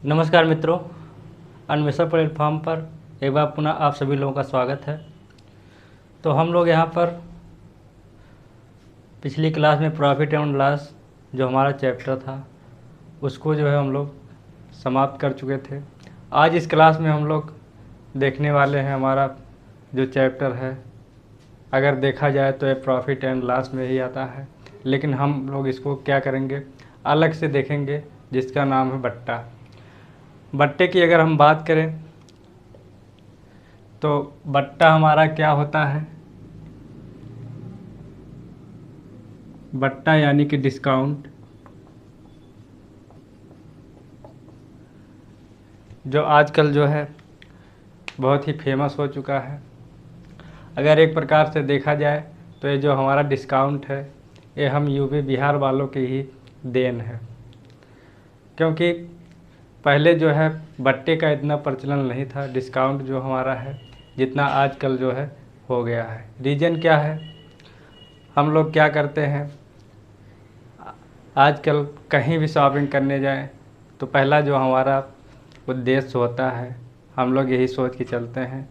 नमस्कार मित्रों, अन्वेषण प्लेटफॉर्म पर एक बार पुनः आप सभी लोगों का स्वागत है। तो हम लोग यहाँ पर पिछली क्लास में प्रॉफिट एंड लॉस जो हमारा चैप्टर था उसको जो है हम लोग समाप्त कर चुके थे। आज इस क्लास में हम लोग देखने वाले हैं हमारा जो चैप्टर है, अगर देखा जाए तो ये प्रॉफिट एंड लॉस में ही आता है, लेकिन हम लोग इसको क्या करेंगे, अलग से देखेंगे, जिसका नाम है बट्टा। बट्टे की अगर हम बात करें तो बट्टा हमारा क्या होता है। बट्टा यानी कि डिस्काउंट, जो आजकल जो है बहुत ही फेमस हो चुका है। अगर एक प्रकार से देखा जाए तो ये जो हमारा डिस्काउंट है ये हम यूपी बिहार वालों की ही देन है, क्योंकि पहले जो है बट्टे का इतना प्रचलन नहीं था। डिस्काउंट जो हमारा है जितना आजकल जो है हो गया है। रीज़न क्या है, हम लोग क्या करते हैं, आजकल कहीं भी शॉपिंग करने जाएं तो पहला जो हमारा उद्देश्य होता है, हम लोग यही सोच के चलते हैं,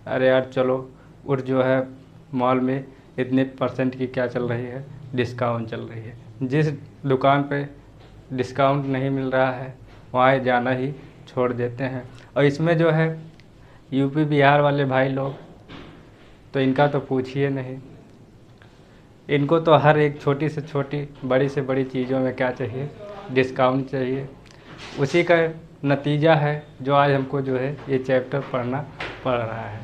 अरे यार चलो उर जो है मॉल में इतने % की क्या चल रही है, डिस्काउंट चल रही है। जिस दुकान पे डिस्काउंट नहीं मिल रहा है वहाँ जाना ही छोड़ देते हैं। और इसमें जो है यूपी बिहार वाले भाई लोग तो इनका तो पूछिए नहीं, इनको तो हर एक छोटी से छोटी बड़ी से बड़ी चीज़ों में क्या चाहिए, डिस्काउंट चाहिए। उसी का नतीजा है जो आज हमको जो है ये चैप्टर पढ़ना पड़ रहा है,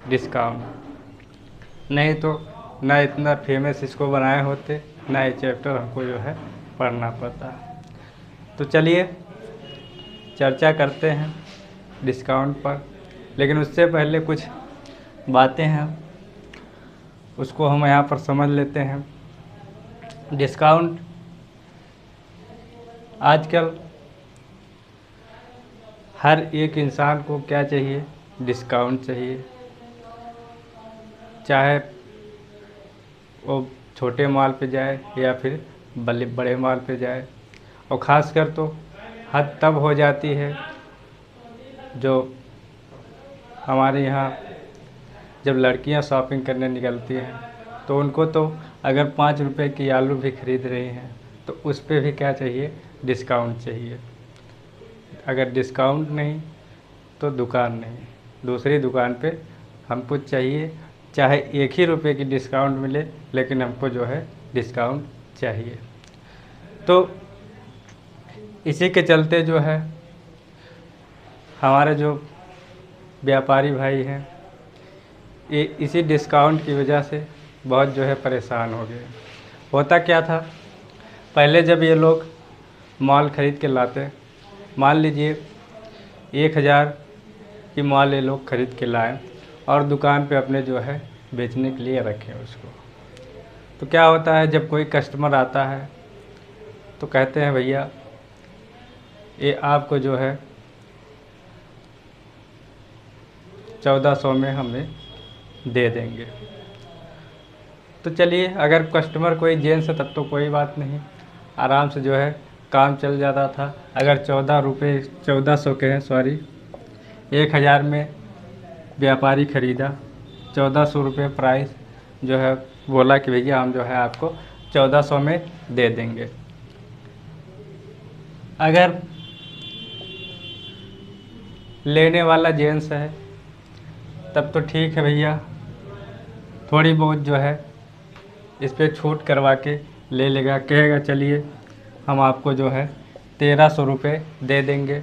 डिस्काउंट। नहीं तो ना इतना फेमस इसको बनाए होते, ना ये चैप्टर हमको जो है पढ़ना पड़ता। तो चलिए चर्चा करते हैं डिस्काउंट पर, लेकिन उससे पहले कुछ बातें हैं उसको हम यहाँ पर समझ लेते हैं। डिस्काउंट आजकल हर एक इंसान को क्या चाहिए, डिस्काउंट चाहिए। चाहे वो छोटे माल पे जाए या फिर बड़े माल पे जाए। और ख़ासकर तो हद तब हो जाती है जो हमारे यहाँ जब लड़कियां शॉपिंग करने निकलती हैं तो उनको तो अगर 5 रुपए की आलू भी खरीद रही हैं तो उस पर भी क्या चाहिए, डिस्काउंट चाहिए। अगर डिस्काउंट नहीं तो दुकान नहीं, दूसरी दुकान पे हमको चाहिए, चाहे 1 ही रुपये की डिस्काउंट मिले लेकिन हमको जो है डिस्काउंट चाहिए। तो इसी के चलते जो है हमारे जो व्यापारी भाई हैं ये इसी डिस्काउंट की वजह से बहुत जो है परेशान हो गए। होता क्या था, पहले जब ये लोग माल ख़रीद के लाते, मान लीजिए 1000 की माल ये लोग ख़रीद के लाए और दुकान पे अपने जो है बेचने के लिए रखें उसको, तो क्या होता है जब कोई कस्टमर आता है तो कहते हैं भैया ये आपको जो है 1400 में हमें दे देंगे। तो चलिए अगर कस्टमर कोई जेंट्स है तब तो कोई बात नहीं, आराम से जो है काम चल जाता था। अगर 1400 के हैं, सॉरी 1000 में व्यापारी ख़रीदा, 1400 रुपये प्राइस जो है बोला कि भैया हम जो है आपको 1400 में दे देंगे। अगर लेने वाला जेंट्स है तब तो ठीक है भैया, थोड़ी बहुत जो है इस पर छूट करवा के ले लेगा, कहेगा चलिए हम आपको जो है 1300 रुपये दे देंगे।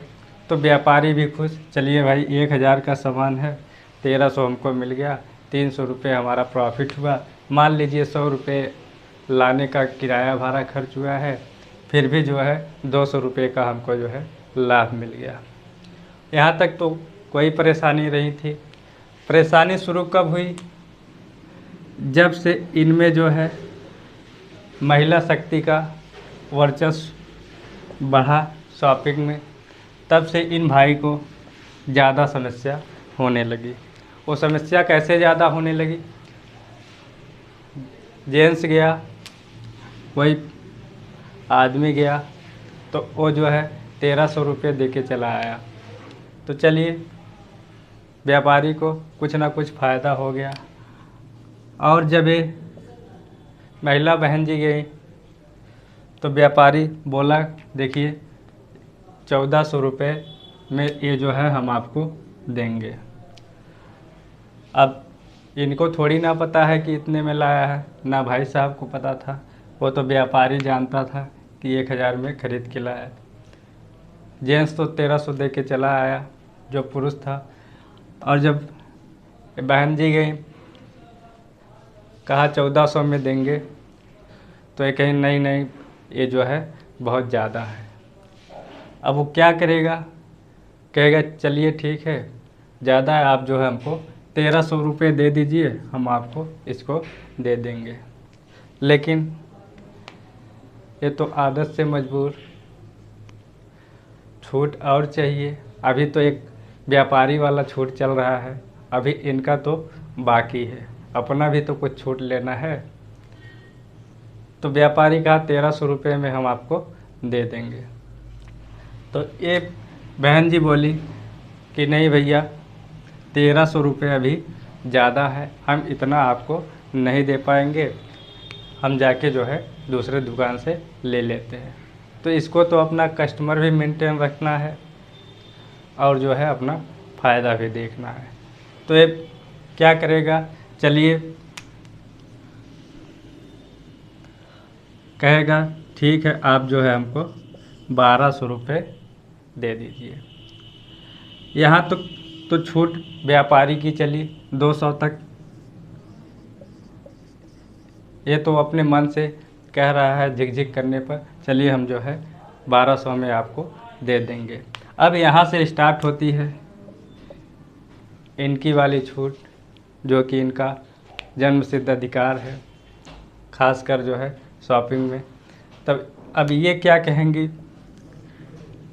तो व्यापारी भी खुश, चलिए भाई 1000 का सामान है, 1300 हमको मिल गया, 300 रुपये हमारा प्रॉफिट हुआ। मान लीजिए 100 रुपये लाने का किराया भाड़ा खर्च हुआ है, फिर भी जो है 200 रुपये का हमको जो है लाभ मिल गया। यहाँ तक तो कोई परेशानी रही थी। परेशानी शुरू कब हुई, जब से इनमें जो है महिला शक्ति का वर्चस्व बढ़ा शॉपिंग में, तब से इन भाई को ज़्यादा समस्या होने लगी। वो समस्या कैसे ज़्यादा होने लगी, जेंट्स गया, कोई आदमी गया तो वो जो है 1300 रुपये दे के चला आया। तो चलिए, व्यापारी को कुछ ना कुछ फ़ायदा हो गया। और जब ये महिला बहन जी गई तो व्यापारी बोला, देखिए 1400 रुपये में ये जो है हम आपको देंगे। अब इनको थोड़ी ना पता है कि इतने में लाया है, ना भाई साहब को पता था। वो तो व्यापारी जानता था कि 1000 में ख़रीद के लाया। जेंट्स तो 1300 दे के चला आया जो पुरुष था। और जब बहन जी गई, कहा 1400 में देंगे, तो ये कहीं नहीं नहीं, ये जो है बहुत ज़्यादा है। अब वो क्या करेगा, कहेगा चलिए ठीक है, ज़्यादा है, आप जो है हमको 1300 रुपये दे दीजिए, हम आपको इसको दे देंगे। लेकिन ये तो आदत से मजबूर, छूट और चाहिए। अभी तो एक व्यापारी वाला छूट चल रहा है, अभी इनका तो बाकी है, अपना भी तो कुछ छूट लेना है। तो व्यापारी कहा 1300 रुपये में हम आपको दे देंगे। तो ये बहन जी बोली कि नहीं भैया, 1300 रुपये अभी ज़्यादा है, हम इतना आपको नहीं दे पाएंगे, हम जाके जो है दूसरे दुकान से ले लेते हैं। तो इसको तो अपना कस्टमर भी मेंटेन रखना है और जो है अपना फ़ायदा भी देखना है। तो ये क्या करेगा, चलिए कहेगा ठीक है, आप जो है हमको 1200 रुपये दे दीजिए। यहाँ तो छूट व्यापारी की चली 200 तक। ये तो अपने मन से कह रहा है झिक करने पर, चलिए हम जो है 1200 में आपको दे देंगे। अब यहाँ से स्टार्ट होती है इनकी वाली छूट, जो कि इनका जन्मसिद्ध अधिकार है, खासकर जो है शॉपिंग में। तब अब ये क्या कहेंगी,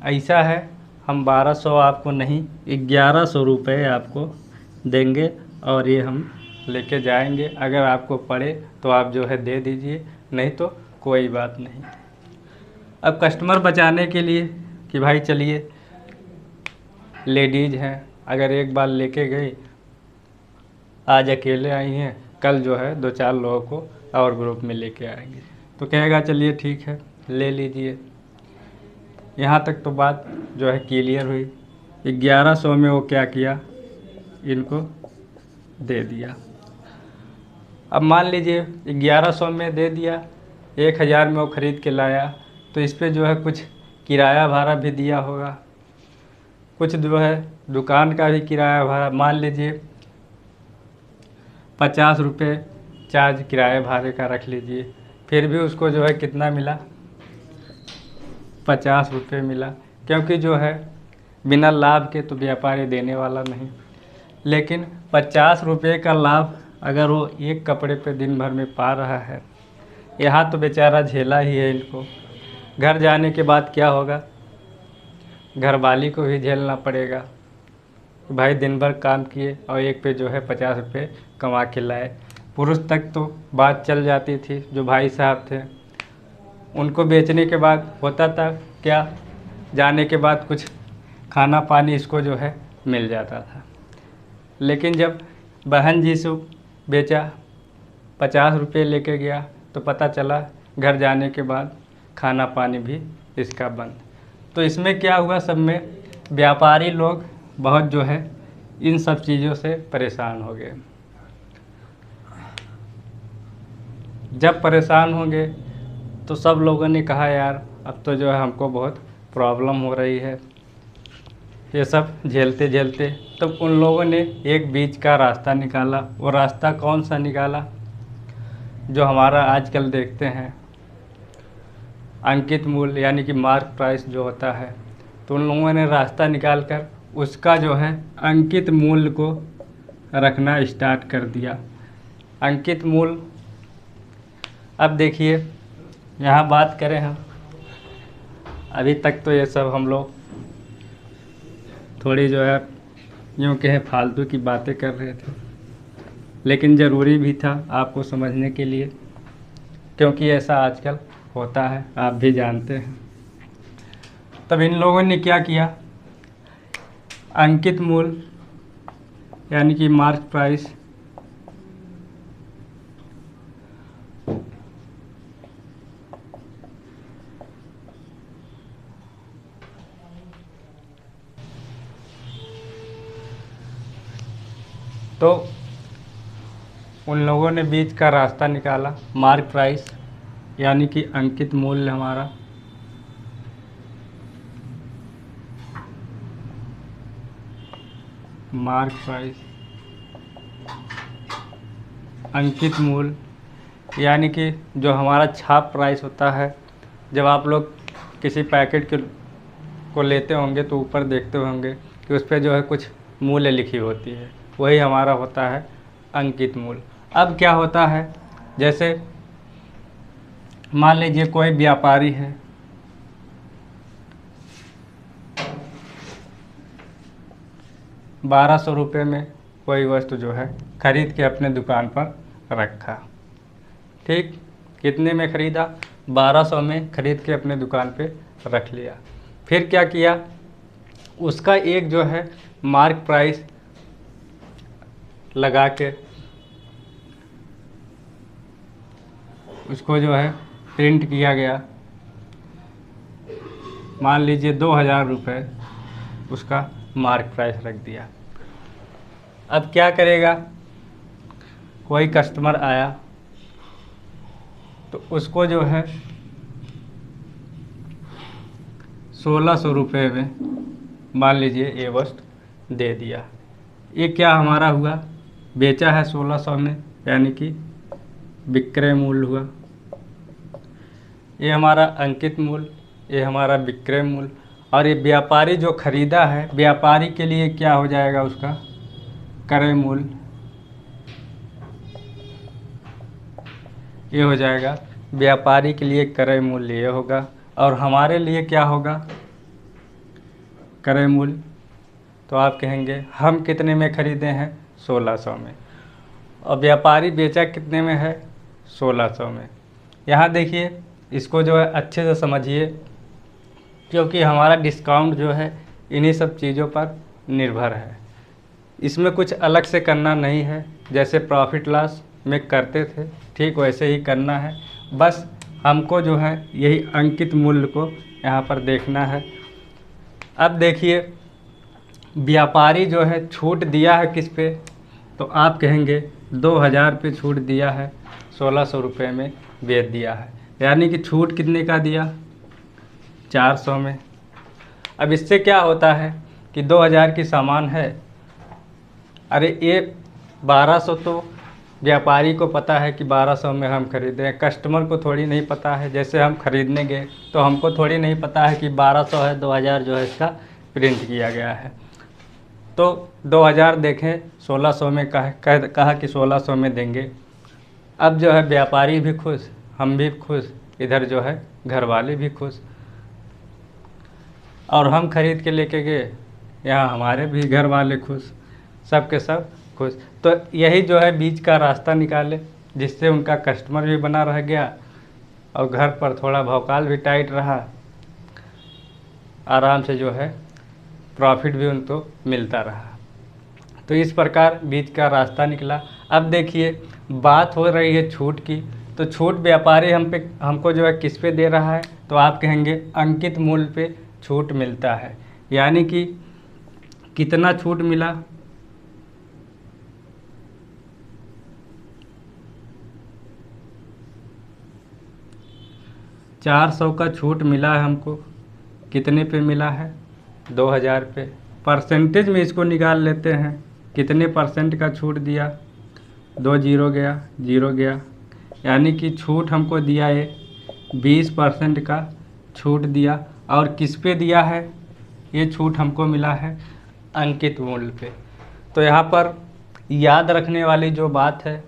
ऐसा है हम 1200 आपको नहीं 1100 रुपये आपको देंगे और ये हम लेके जाएंगे। अगर आपको पड़े तो आप जो है दे दीजिए, नहीं तो कोई बात नहीं। अब कस्टमर बचाने के लिए कि भाई चलिए लेडीज़ हैं, अगर एक बार लेके गई, आज अकेले आई हैं, कल जो है 2-4 लोगों को और ग्रुप में लेके आएंगे, तो कहेगा चलिए ठीक है ले लीजिए। यहाँ तक तो बात जो है क्लियर हुई। 1100 में वो क्या किया, इनको दे दिया। अब मान लीजिए 1100 में दे दिया, 1000 में वो ख़रीद के लाया, तो इस पे जो है कुछ किराया भाड़ा भी दिया होगा, कुछ जो है दुकान का भी किराया भाड़ा, मान लीजिए 50 रुपये चार्ज किराए भाड़े का रख लीजिए, फिर भी उसको जो है कितना मिला, 50 रुपये मिला। क्योंकि जो है बिना लाभ के तो व्यापारी देने वाला नहीं। लेकिन 50 रुपये का लाभ अगर वो एक कपड़े पे दिन भर में पा रहा है, यहाँ तो बेचारा झेला ही है इनको। घर जाने के बाद क्या होगा, घर वाली को भी झेलना पड़ेगा। भाई दिन भर काम किए और एक पे जो है 50 रुपये कमा के लाए। पुरुष तक तो बात चल जाती थी, जो भाई साहब थे उनको बेचने के बाद होता था क्या, जाने के बाद कुछ खाना पानी इसको जो है मिल जाता था। लेकिन जब बहन जी से बेचा, 50 रुपये लेके गया, तो पता चला घर जाने के बाद खाना पानी भी इसका बंद। तो इसमें क्या हुआ, सब में व्यापारी लोग बहुत जो है इन सब चीज़ों से परेशान हो गए। जब परेशान होंगे तो सब लोगों ने कहा यार अब तो जो है हमको बहुत प्रॉब्लम हो रही है, ये सब झेलते झेलते। तब उन लोगों ने एक बीच का रास्ता निकाला। वो रास्ता कौन सा निकाला, जो हमारा आजकल देखते हैं अंकित मूल्य यानी कि मार्क प्राइस जो होता है, तो उन लोगों ने रास्ता निकाल कर उसका जो है अंकित मूल्य को रखना स्टार्ट कर दिया। अंकित मूल्य, अब देखिए यहाँ बात करें हम, अभी तक तो ये सब हम लोग थोड़ी जो है यूँ कहें फालतू की बातें कर रहे थे, लेकिन ज़रूरी भी था आपको समझने के लिए, क्योंकि ऐसा आजकल होता है, आप भी जानते हैं। तब इन लोगों ने क्या किया, अंकित मूल्य यानी कि मार्क प्राइस तो उन लोगों ने बीच का रास्ता निकाला, मार्क प्राइस यानी कि अंकित मूल्य हमारा मार्क प्राइस अंकित मूल्य यानी कि जो हमारा छाप प्राइस होता है, जब आप लोग किसी पैकेट को लेते होंगे तो ऊपर देखते होंगे कि उस पर जो है कुछ मूल्य लिखी होती है, वही हमारा होता है अंकित मूल्य। अब क्या होता है, जैसे मान लीजिए कोई व्यापारी है, ₹1200 में कोई वस्तु जो है खरीद के अपने दुकान पर रखा। ठीक, कितने में खरीदा, 1200 में खरीद के अपने दुकान पे रख लिया। फिर क्या किया, उसका एक जो है मार्क प्राइस लगा के उसको जो है प्रिंट किया गया, मान लीजिए ₹2000 उसका मार्क प्राइस रख दिया। अब क्या करेगा, कोई कस्टमर आया तो उसको जो है ₹1600 में मान लीजिए ये वस्तु दे दिया। ये क्या हमारा हुआ, बेचा है 1600 में यानी कि विक्रय मूल्य हुआ। ये हमारा अंकित मूल्य, ये हमारा विक्रय मूल्य। और ये व्यापारी जो खरीदा है, व्यापारी के लिए क्या हो जाएगा, उसका क्रय मूल्य। ये हो जाएगा व्यापारी के लिए क्रय मूल्य, ये होगा। और हमारे लिए क्या होगा, क्रय मूल्य। तो आप कहेंगे हम कितने में खरीदे हैं, 1600 में, और व्यापारी बेचा कितने में है, 1600 में। यहाँ देखिए, इसको जो है अच्छे से समझिए, क्योंकि हमारा डिस्काउंट जो है इन्हीं सब चीज़ों पर निर्भर है। इसमें कुछ अलग से करना नहीं है, जैसे प्रॉफिट लॉस में करते थे ठीक वैसे ही करना है। बस हमको जो है यही अंकित मूल्य को यहाँ पर देखना है। अब देखिए, व्यापारी जो है छूट दिया है किस पे, तो आप कहेंगे 2000 पे छूट दिया है, 1600 में बेच दिया है, यानी कि छूट कितने का दिया, 400 में। अब इससे क्या होता है कि 2000 की सामान है, अरे ये 1200 तो व्यापारी को पता है कि 1200 में हम खरीदे हैं, कस्टमर को थोड़ी नहीं पता है। जैसे हम खरीदने गए तो हमको थोड़ी नहीं पता है कि 1200 है, 2000 जो है इसका प्रिंट किया गया है। तो 2000 देखें, 1600 में कहा कि 1600 में देंगे। अब जो है व्यापारी भी खुश, हम भी खुश, इधर जो है घर वाले भी खुश, और हम खरीद के लेके गए, यहाँ हमारे भी घर वाले खुश, सब के सब खुश। तो यही जो है बीच का रास्ता निकाले, जिससे उनका कस्टमर भी बना रह गया और घर पर थोड़ा भौकाल भी टाइट रहा, आराम से जो है प्रॉफिट भी उनको मिलता रहा। तो इस प्रकार बीच का रास्ता निकला। अब देखिए, बात हो रही है छूट की, तो छूट व्यापारी हमको जो है किस पे दे रहा है, तो आप कहेंगे अंकित मूल्य पे छूट मिलता है। यानी कि कितना छूट मिला, 400 का छूट मिला है हमको। कितने पे मिला है, 2000 पे। परसेंटेज में इसको निकाल लेते हैं, कितने परसेंट का छूट दिया, 2 जीरो गया, 0 गया, यानी कि छूट हमको दिया है 20% का छूट दिया। और किस पे दिया है, ये छूट हमको मिला है अंकित मूल्य पे। तो यहाँ पर याद रखने वाली जो बात है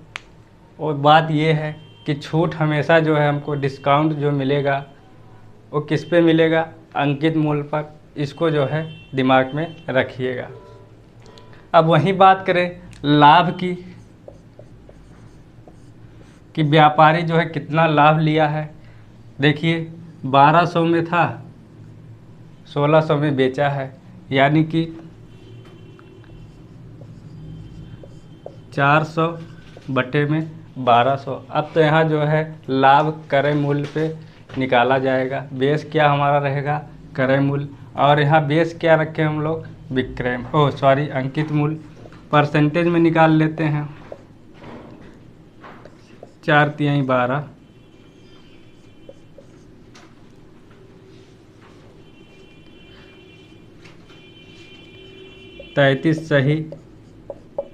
वो बात ये है कि छूट हमेशा जो है हमको डिस्काउंट जो मिलेगा वो किस पे मिलेगा, अंकित मूल्य पर। इसको जो है दिमाग में रखिएगा। अब वही बात करें लाभ की, कि व्यापारी जो है कितना लाभ लिया है। देखिए 1200 में था, 1600 में बेचा है, यानी कि 400 बटे में 1200। अब तो यहाँ जो है लाभ क्रय मूल्य पे निकाला जाएगा। बेस क्या हमारा रहेगा? क्रय मूल्य। और यहाँ बेस क्या रखें हम लोग? विक्रय अंकित मूल्य। परसेंटेज में निकाल लेते हैं। 4×3 12, 33 सही,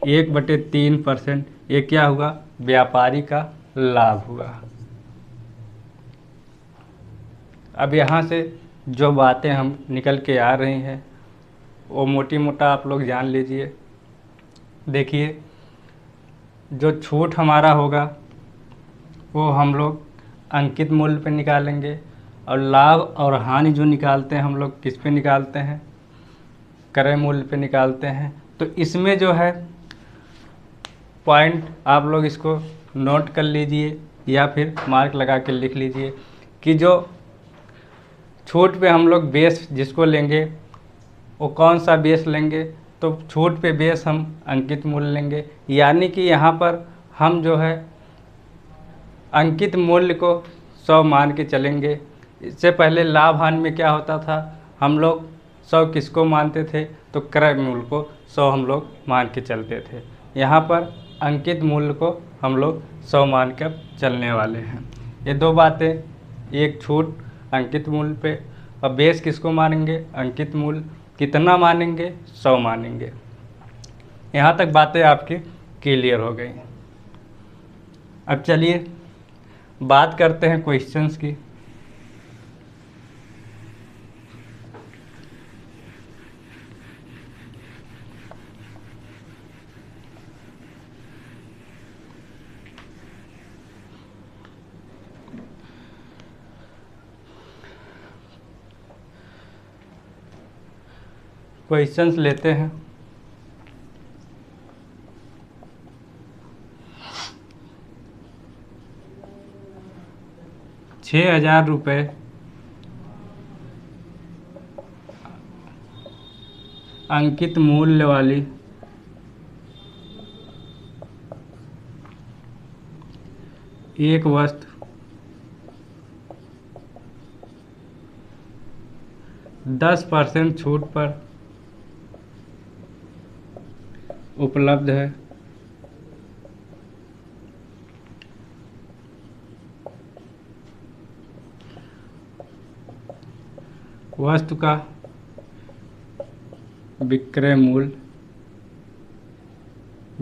1/3%। ये क्या हुआ? व्यापारी का लाभ हुआ। अब यहाँ से जो बातें हम निकल के आ रही हैं वो मोटी मोटा आप लोग जान लीजिए। देखिए, जो छूट हमारा होगा वो हम लोग अंकित मूल्य पे निकालेंगे, और लाभ और हानि जो निकालते हैं हम लोग किस पे निकालते हैं? क्रय मूल्य पे निकालते हैं। तो इसमें जो है पॉइंट आप लोग इसको नोट कर लीजिए या फिर मार्क लगा के लिख लीजिए कि जो छूट पे हम लोग बेस जिसको लेंगे वो कौन सा बेस लेंगे? तो छूट पे बेस हम अंकित मूल्य लेंगे, यानी कि यहाँ पर हम जो है अंकित मूल्य को 100 मान के चलेंगे। इससे पहले लाभ हानि में क्या होता था? हम लोग 100 किसको मानते थे? तो क्रय मूल्य को 100 हम लोग मान के चलते थे। यहाँ पर अंकित मूल्य को हम लोग 100 मान कर चलने वाले हैं। ये दो बातें, एक छूट अंकित मूल्य पे, और बेस किसको मानेंगे? अंकित मूल्य। कितना मानेंगे? 100 मानेंगे। यहाँ तक बातें आपकी क्लियर हो गई। अब चलिए बात करते हैं क्वेश्चंस की। क्वेश्चंस लेते हैं। ₹6000 अंकित मूल्य वाली एक वस्तु 10% छूट पर उपलब्ध है। वस्तु का विक्रय मूल्य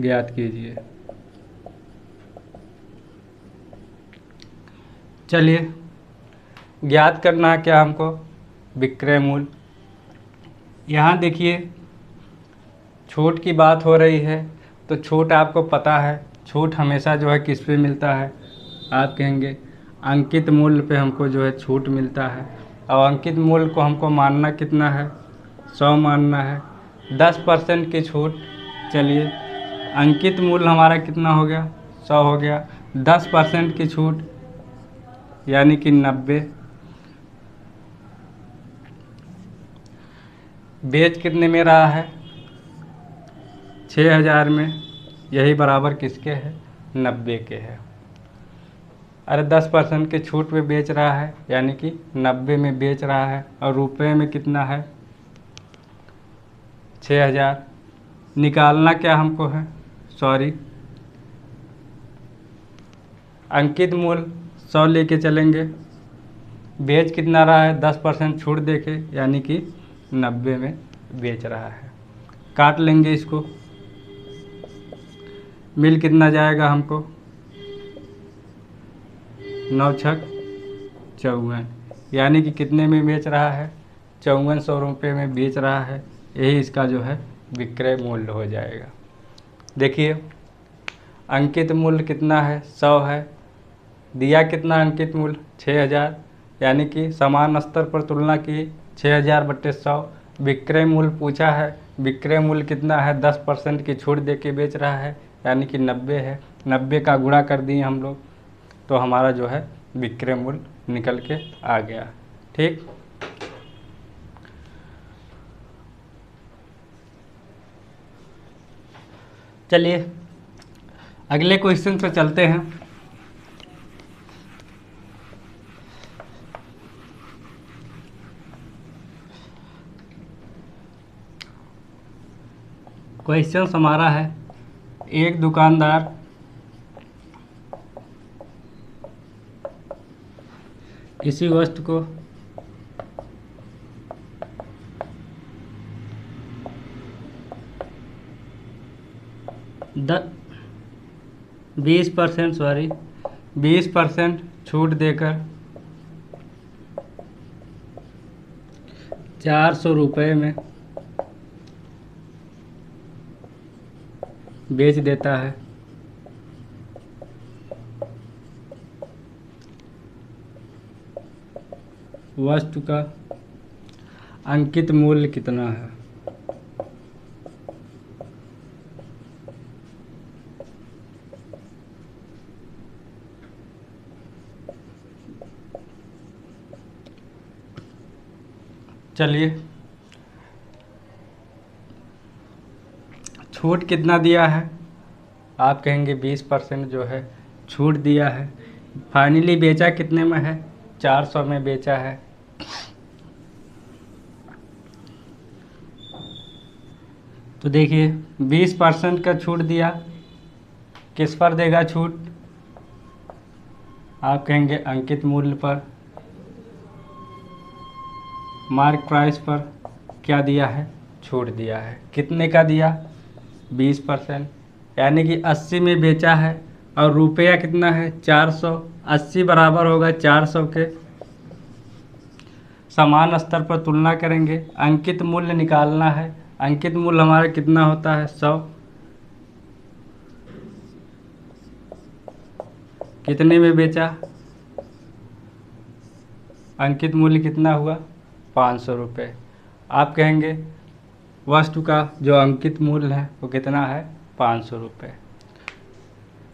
ज्ञात कीजिए। चलिए ज्ञात करना है क्या हमको? विक्रय मूल्य। यहाँ देखिए छूट की बात हो रही है, तो छूट आपको पता है, छूट हमेशा जो है किस पे मिलता है? आप कहेंगे अंकित मूल्य पे हमको जो है छूट मिलता है। और अंकित मूल्य को हमको मानना कितना है? 100 मानना है। 10% की छूट। चलिए अंकित मूल्य हमारा कितना हो गया? 100 हो गया। 10% की छूट यानी कि 90। बेच कितने में रहा है? 6000 में। यही बराबर किसके है? 90 के है। अरे 10% के छूट पे बेच रहा है, यानी कि 90 में बेच रहा है, और रुपए में कितना है? 6000। निकालना क्या हमको है? अंकित मूल्य 100 लेके चलेंगे। बेच कितना रहा है? 10% छूट देके, यानी कि 90 में बेच रहा है। काट लेंगे इसको। मिल कितना जाएगा हमको? 9 छक 54, यानी कि कितने में बेच रहा है? 5400 रुपये में बेच रहा है। यही इसका जो है विक्रय मूल्य हो जाएगा। देखिए अंकित मूल्य कितना है? 100 है। दिया कितना अंकित मूल्य? 6000, यानी कि समान स्तर पर तुलना की 6000 बटे 100। विक्रय मूल्य पूछा है, विक्रय मूल्य कितना है? 10% की छूट दे के बेच रहा है, यानी कि 90 है। 90 का गुणा कर दिए हम लोग, तो हमारा जो है विक्रय मूल्य निकल के आ गया। ठीक। चलिए अगले क्वेश्चन पे चलते हैं। क्वेश्चन हमारा है, एक दुकानदार किसी वस्तु को 20% छूट देकर 400 रुपये में बेच देता है। वस्तु का अंकित मूल्य कितना है? चलिए छूट कितना दिया है? आप कहेंगे 20% जो है छूट दिया है। फाइनली बेचा कितने में है? 400 में बेचा है। तो देखिए 20% का छूट दिया, किस पर देगा छूट? आप कहेंगे अंकित मूल्य पर, मार्क प्राइस पर क्या दिया है? छूट दिया है। कितने का दिया? 20%, यानी कि 80 में बेचा है और रुपया कितना है? 400। 80 बराबर होगा 400 के। समान स्तर पर तुलना करेंगे, अंकित मूल्य निकालना है। अंकित मूल्य हमारा कितना होता है? 100। कितने में बेचा? अंकित मूल्य कितना हुआ? 500 रुपये। आप कहेंगे वस्तु का जो अंकित मूल्य है वो कितना है? 500 रुपये।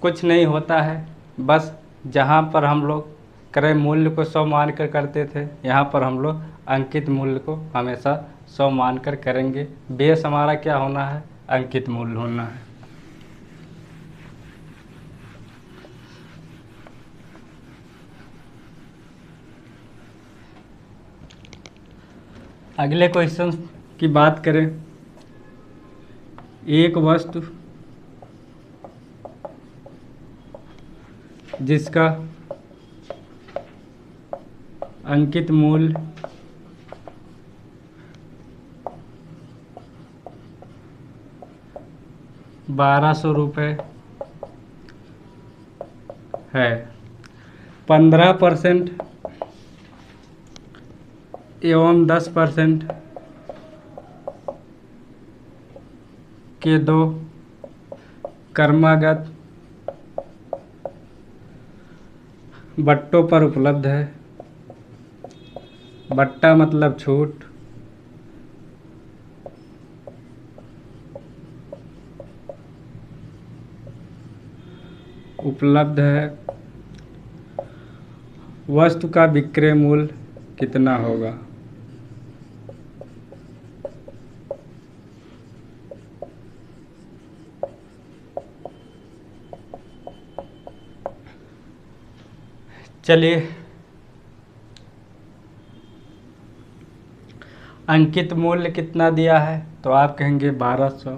कुछ नहीं होता है, बस जहाँ पर हम लोग क्रय मूल्य को 100 मान कर करते थे, यहाँ पर हम लोग अंकित मूल्य को हमेशा 100 मान कर करेंगे। बेस हमारा क्या होना है? अंकित मूल्य होना है। अगले क्वेश्चन की बात करें, एक वस्तु जिसका अंकित मूल्य 1200 रुपये है, 15% एवं 10% के दो क्रमागत बट्टों पर उपलब्ध है। बट्टा मतलब छूट। उपलब्ध है। वस्तु का विक्रय मूल्य कितना होगा? चलिए अंकित मूल्य कितना दिया है? तो आप कहेंगे 1200।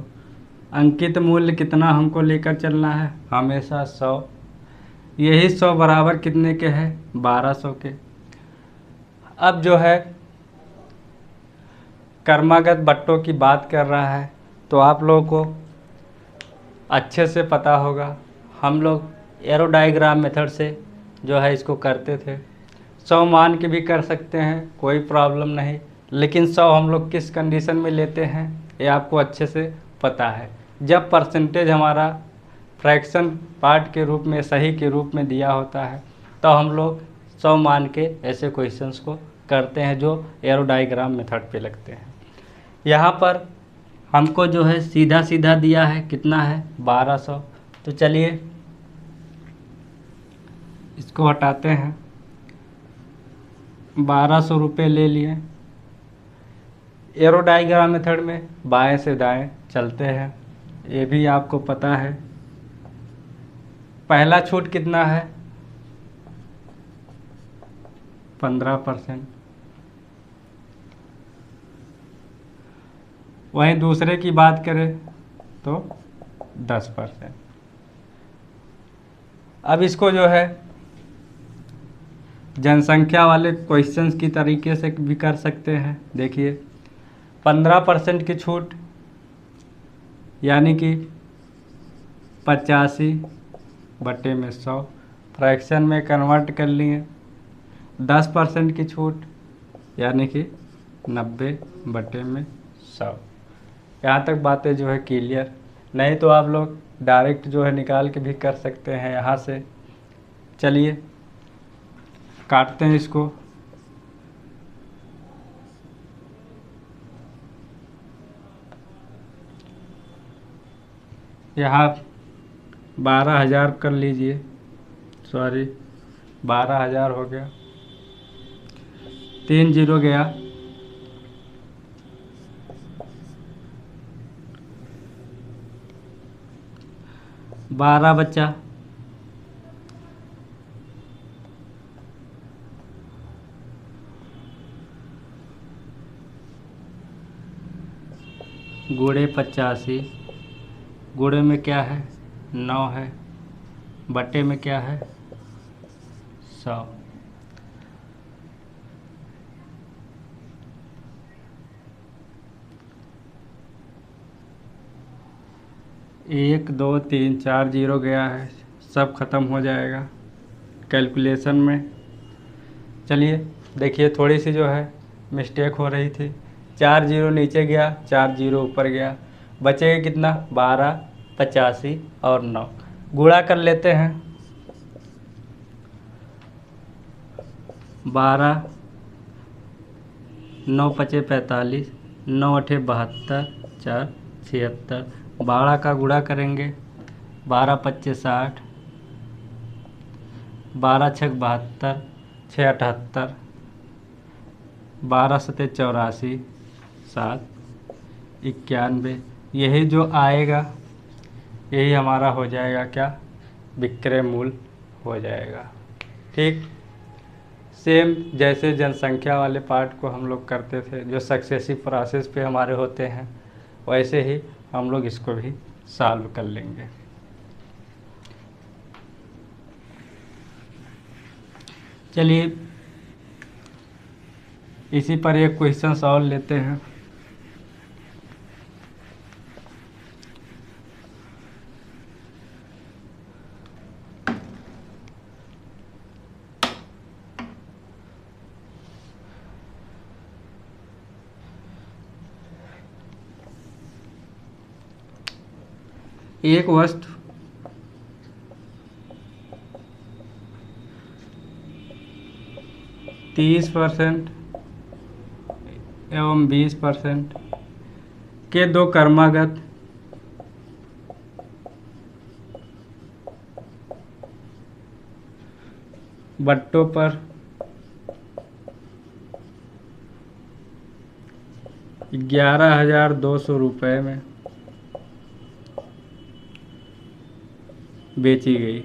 अंकित मूल्य कितना हमको लेकर चलना है? हमेशा 100। यही 100 बराबर कितने के है? 1200 के। अब जो है क्रमागत बट्टों की बात कर रहा है, तो आप लोगों को अच्छे से पता होगा, हम लोग एरो डायग्राम मेथड से जो है इसको करते थे। 100 मान के भी कर सकते हैं, कोई प्रॉब्लम नहीं, लेकिन 100 हम लोग किस कंडीशन में लेते हैं ये आपको अच्छे से पता है। जब परसेंटेज हमारा फ्रैक्शन पार्ट के रूप में, सही के रूप में दिया होता है, तो हम लोग 100 मान के ऐसे क्वेश्चंस को करते हैं जो एरो डायग्राम मेथड पे लगते हैं। यहाँ पर हमको जो है सीधा सीधा दिया है, कितना है? 1200। तो चलिए इसको हटाते हैं। 1200 रुपये ले लिए। एरो डायग्राम मेथड में बाएं से दाएं चलते हैं। ये भी आपको पता है। पहला छूट कितना है? 15%। वहीं दूसरे की बात करें तो 10%। अब इसको जो है जनसंख्या वाले क्वेश्चंस की तरीके से भी कर सकते हैं। देखिए 15% की छूट यानी कि 85/100 फ्रैक्शन में कन्वर्ट कर लिए। 10% की छूट यानी कि 90/100। यहाँ तक बातें जो है क्लियर। नहीं तो आप लोग डायरेक्ट जो है निकाल के भी कर सकते हैं यहाँ से। चलिए काटते हैं इसको। यहाँ 12,000 कर लीजिए, सॉरी 12,000 हो गया, 3 जीरो गया, 12 बचा, गुणे 85, गुणे में क्या है 9 है, बटे में क्या है 100। एक 2 3 4 जीरो गया है, सब ख़त्म हो जाएगा कैलकुलेशन में। चलिए देखिए थोड़ी सी जो है मिस्टेक हो रही थी। 4 जीरो नीचे गया, 4 जीरो ऊपर गया, बचेगा कितना 12, 85 और 9। गुणा कर लेते हैं। 12, 9 पचे 45, 9 अठे 72, 4 76। 12 का गुणा करेंगे, 12 पच्चे 60, 12 छक 72, 6 78, 12 सते 84, 7 91। यही जो आएगा यही हमारा हो जाएगा क्या, विक्रय मूल्य हो जाएगा। ठीक सेम जैसे जनसंख्या वाले पार्ट को हम लोग करते थे, जो सक्सेसिव प्रोसेस पे हमारे होते हैं, वैसे ही हम लोग इसको भी सॉल्व कर लेंगे। चलिए इसी पर एक क्वेश्चन सॉल्व लेते हैं। एक वस्तु 30% एवं 20% के दो क्रमागत बट्टों पर 11,200 रुपये में बेची गई।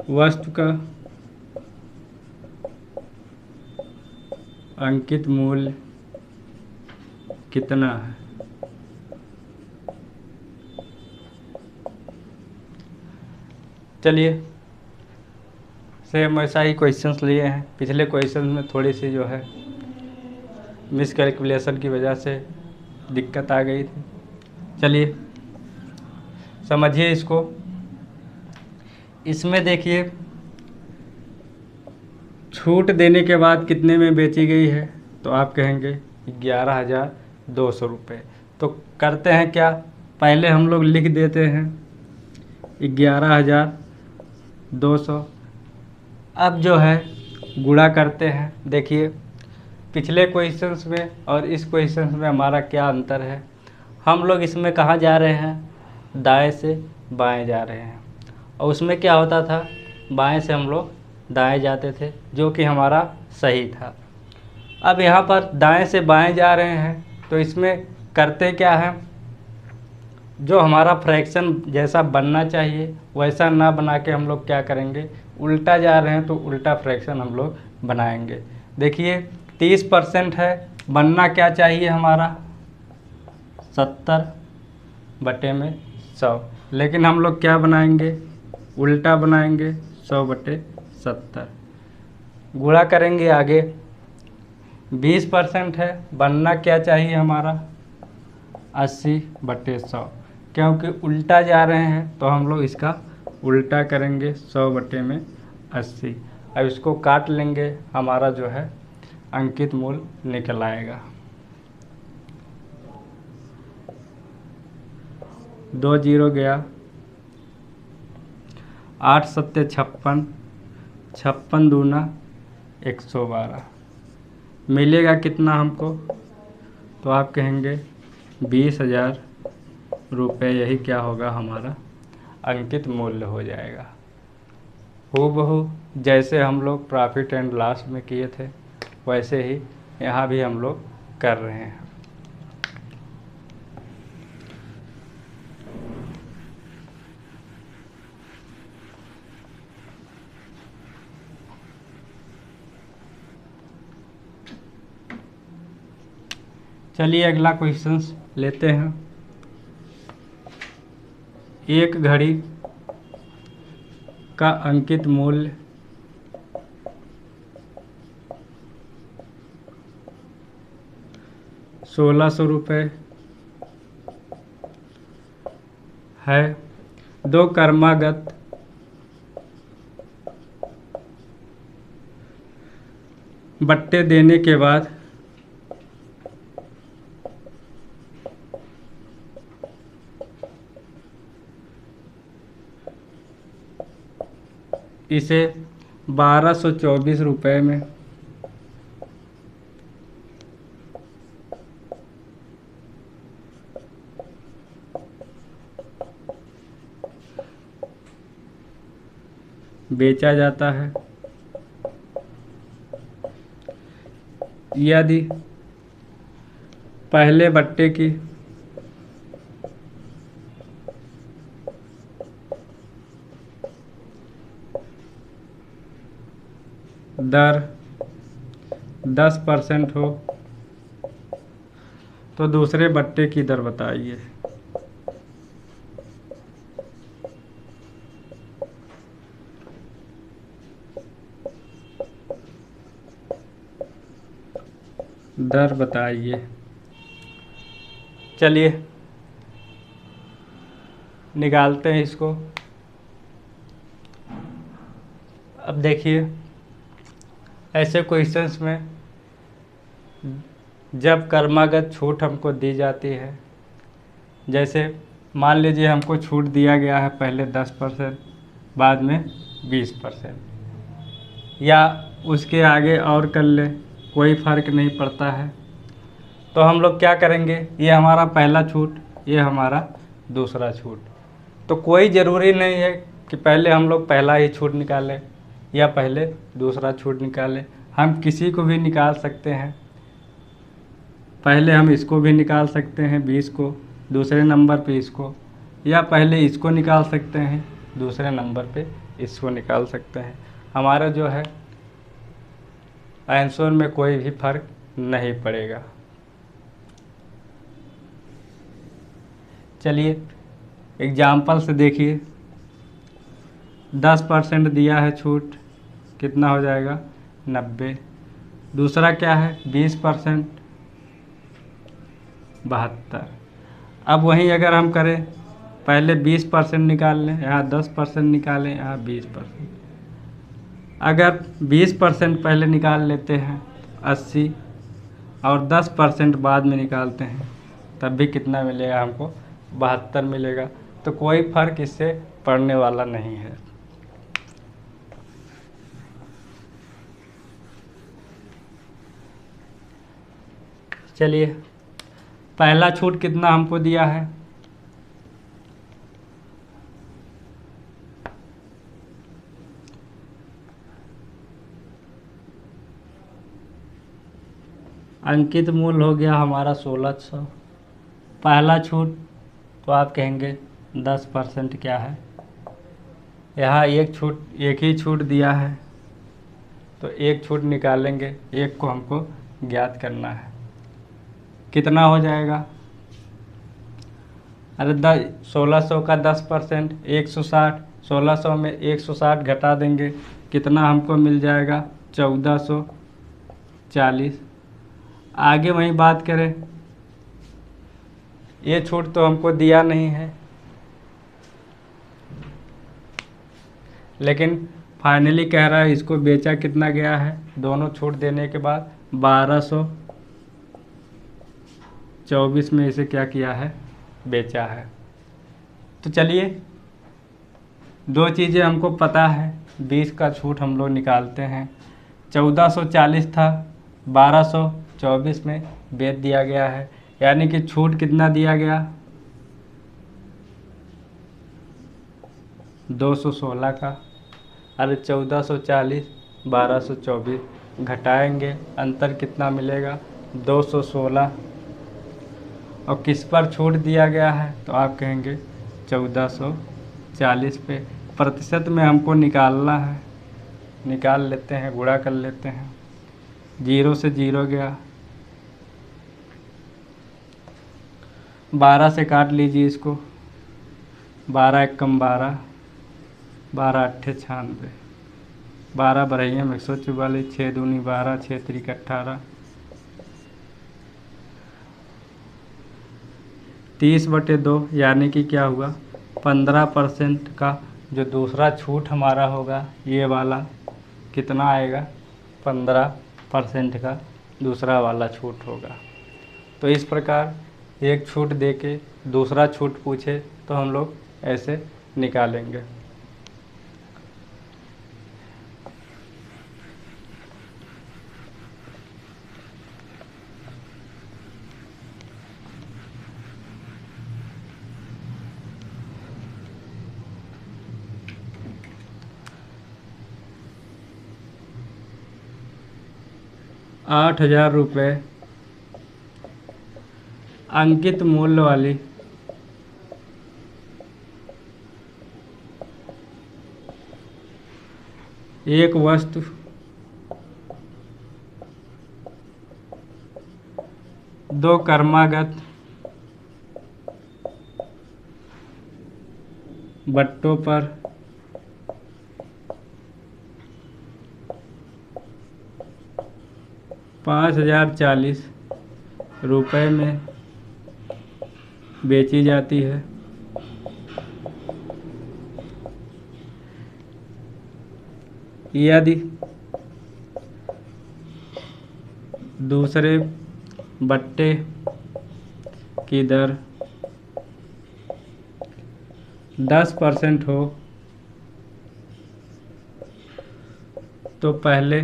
वस्तु का अंकित मूल्य कितना है? चलिए सेम ऐसा ही क्वेश्चंस लिए हैं। पिछले क्वेश्चन में थोड़ी सी जो है मिस कैलकुलेशन की वजह से दिक्कत आ गई थी। चलिए समझिए इसको। इसमें देखिए छूट देने के बाद कितने में बेची गई है, तो आप कहेंगे 11,200 रुपये। तो करते हैं क्या, पहले हम लोग लिख देते हैं 11,200। अब जो है गुणा करते हैं। देखिए पिछले क्वेश्चंस में और इस क्वेश्चंस में हमारा क्या अंतर है। हम लोग इसमें कहाँ जा रहे हैं, दाएं से बाएं जा रहे हैं, और उसमें क्या होता था बाएं से हम लोग दाएं जाते थे, जो कि हमारा सही था। अब यहाँ पर दाएं से बाएं जा रहे हैं, तो इसमें करते क्या है, जो हमारा फ्रैक्शन जैसा बनना चाहिए वैसा ना बना के हम लोग क्या करेंगे, उल्टा जा रहे हैं तो उल्टा फ्रैक्शन हम लोग बनाएंगे। देखिए 30% है, बनना क्या चाहिए हमारा 70/100, लेकिन हम लोग क्या बनाएंगे, उल्टा बनाएंगे 100/70। गुणा करेंगे आगे, 20% है, बनना क्या चाहिए हमारा 80/100, क्योंकि उल्टा जा रहे हैं तो हम लोग इसका उल्टा करेंगे 100/80। अब इसको काट लेंगे, हमारा जो है अंकित मूल्य निकल आएगा। 2 जीरो गया, 8 सत्ते 56, 56 दूना 112, मिलेगा कितना हमको, तो आप कहेंगे 20,000 रुपये, यही क्या होगा हमारा अंकित मूल्य हो जाएगा। हूबहू जैसे हम लोग प्रॉफिट एंड लॉस में किए थे वैसे ही यहाँ भी हम लोग कर रहे हैं। चलिए अगला क्वेश्चंस लेते हैं। एक घड़ी का अंकित मूल्य 1600 रुपये है। दो क्रमागत बट्टे देने के बाद इसे 1224 रुपये में बेचा जाता है। यदि पहले बट्टे की दर 10% हो तो दूसरे बट्टे की दर बताइए। दर बताइए। चलिए निकालते हैं इसको। अब देखिए ऐसे क्वेश्चंस में जब क्रमागत छूट हमको दी जाती है, जैसे मान लीजिए हमको छूट दिया गया है पहले 10%, बाद में 20%, या उसके आगे और कर ले, कोई फ़र्क नहीं पड़ता है। तो हम लोग क्या करेंगे, ये हमारा पहला छूट, ये हमारा दूसरा छूट। तो कोई ज़रूरी नहीं है कि पहले हम लोग पहला ही छूट निकालें या पहले दूसरा छूट निकालें, हम किसी को भी निकाल सकते हैं। पहले हम इसको भी निकाल सकते हैं 20 को, दूसरे नंबर पे इसको, या पहले इसको निकाल सकते हैं दूसरे नंबर पे इसको निकाल सकते हैं। हमारा जो है आंसर में कोई भी फर्क नहीं पड़ेगा। चलिए एग्जाम्पल से देखिए, 10% दिया है छूट, कितना हो जाएगा 90। दूसरा क्या है 20%, 72। अब वहीं अगर हम करें पहले 20% निकाल लें, यहाँ 10% निकालें, यहाँ 20%। अगर 20% पहले निकाल लेते हैं 80 और 10% बाद में निकालते हैं तब भी कितना मिलेगा हमको 72 मिलेगा। तो कोई फ़र्क इससे पड़ने वाला नहीं है। चलिए पहला छूट कितना हमको दिया है, अंकित मूल्य हो गया हमारा 1600। पहला छूट तो आप कहेंगे 10% क्या है, यहाँ एक ही छूट दिया है तो एक छूट निकालेंगे, एक को हमको ज्ञात करना है। कितना हो जाएगा? अरे 1600 का 10% 160, 1600 में 160 घटा देंगे, कितना हमको मिल जाएगा? 1440। आगे वही बात करें, ये छूट तो हमको दिया नहीं है, लेकिन फाइनली कह रहा है इसको बेचा कितना गया है, दोनों छूट देने के बाद 1224 में इसे क्या किया है? बेचा है। तो चलिए, दो चीज़ें हमको पता है, 20 का छूट हम लोग निकालते हैं। 1440 था, 1224 में बेच दिया गया है, यानी कि छूट कितना दिया गया? 216 का। अरे 1440 1224 घटाएंगे, अंतर कितना मिलेगा? 216। और किस पर छूट दिया गया है? तो आप कहेंगे 1440 पे। प्रतिशत में हमको निकालना है, निकाल लेते हैं, गुणा कर लेते हैं। 0 से 0 गया, 12 से काट लीजिए इसको, 12 एकम 12, 12 अट्ठे 96, 12 बढ़इया में 144, 6 दूनी 12, 6 त्रिक 18, 30/2, यानी कि क्या हुआ? 15% का जो दूसरा छूट हमारा होगा, ये वाला कितना आएगा? 15% का दूसरा वाला छूट होगा। तो इस प्रकार एक छूट दे के दूसरा छूट पूछे तो हम लोग ऐसे निकालेंगे। ₹8,000 अंकित मूल्य वाली एक वस्तु दो क्रमागत बट्टों पर ₹5,040 में बेची जाती है। यदि दूसरे बट्टे की दर 10% हो तो पहले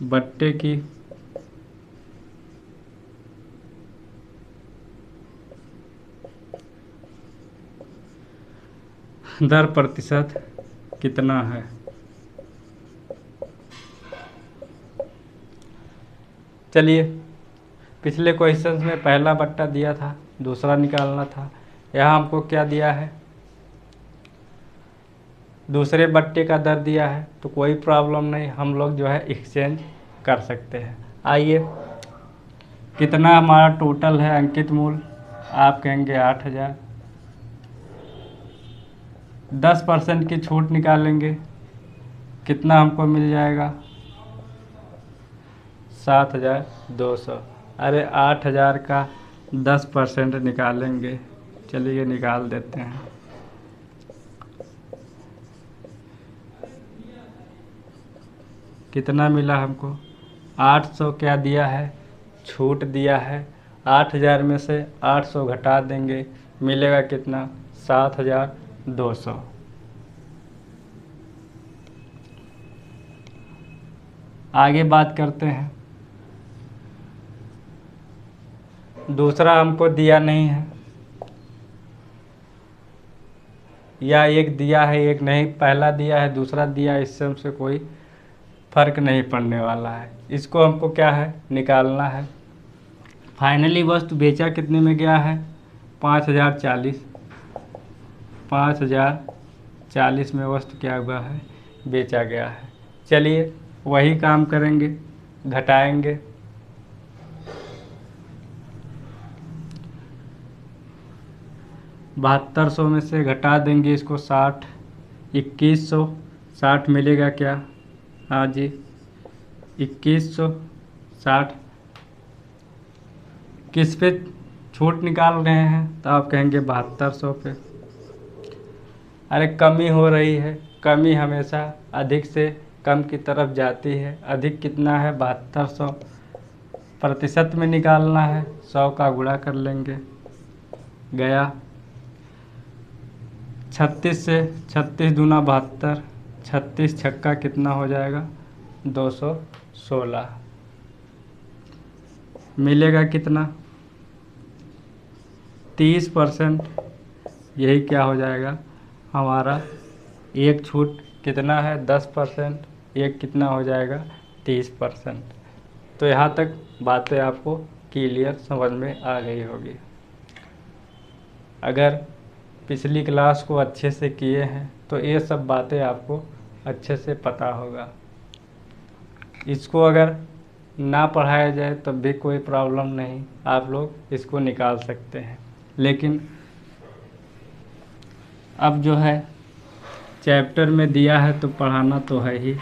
बट्टे की दर प्रतिशत कितना है? चलिए, पिछले क्वेश्चन में पहला बट्टा दिया था, दूसरा निकालना था। यहाँ हमको क्या दिया है? दूसरे बट्टे का दर दिया है, तो कोई प्रॉब्लम नहीं, हम लोग जो है एक्सचेंज कर सकते हैं। आइए, कितना हमारा टोटल है अंकित मूल्य? आप कहेंगे 8,000। 10% की छूट निकालेंगे, कितना हमको मिल जाएगा? 7,200। अरे 8,000 का 10% निकालेंगे, चलिए निकाल देते हैं। कितना मिला हमको? 800 क्या दिया है? छूट दिया है। 8,000 में से 800 घटा देंगे, मिलेगा कितना? 7,200। आगे बात करते हैं। दूसरा हमको दिया नहीं है, या एक दिया है एक नहीं, पहला दिया है दूसरा दिया है, इससे हमसे कोई फ़र्क नहीं पड़ने वाला है। इसको हमको क्या है, निकालना है। फाइनली वस्तु बेचा कितने में गया है, 5040। 5040 में वस्तु क्या हुआ है, बेचा गया है। चलिए वही काम करेंगे, घटाएंगे। बहत्तर सौ में से घटा देंगे इसको 60, 2100। 60 मिलेगा क्या, हाँ जी 2160। किस पे छूट निकाल रहे हैं, तो आप कहेंगे 7200 पे। अरे कमी हो रही है, कमी हमेशा अधिक से कम की तरफ जाती है। अधिक कितना है, 7200। प्रतिशत में निकालना है, 100 का गुणा कर लेंगे, गया 36 से। 36 दूना 72, 36 छक्का कितना हो जाएगा, 216। मिलेगा कितना, 30%। यही क्या हो जाएगा हमारा, एक छूट कितना है, 10%। एक कितना हो जाएगा, 30%। तो यहाँ तक बातें आपको क्लियर समझ में आ गई होगी। अगर पिछली क्लास को अच्छे से किए हैं तो ये सब बातें आपको अच्छे से पता होगा। इसको अगर ना पढ़ाया जाए तब भी कोई प्रॉब्लम नहीं, आप लोग इसको निकाल सकते हैं। लेकिन अब जो है चैप्टर में दिया है तो पढ़ाना तो है ही।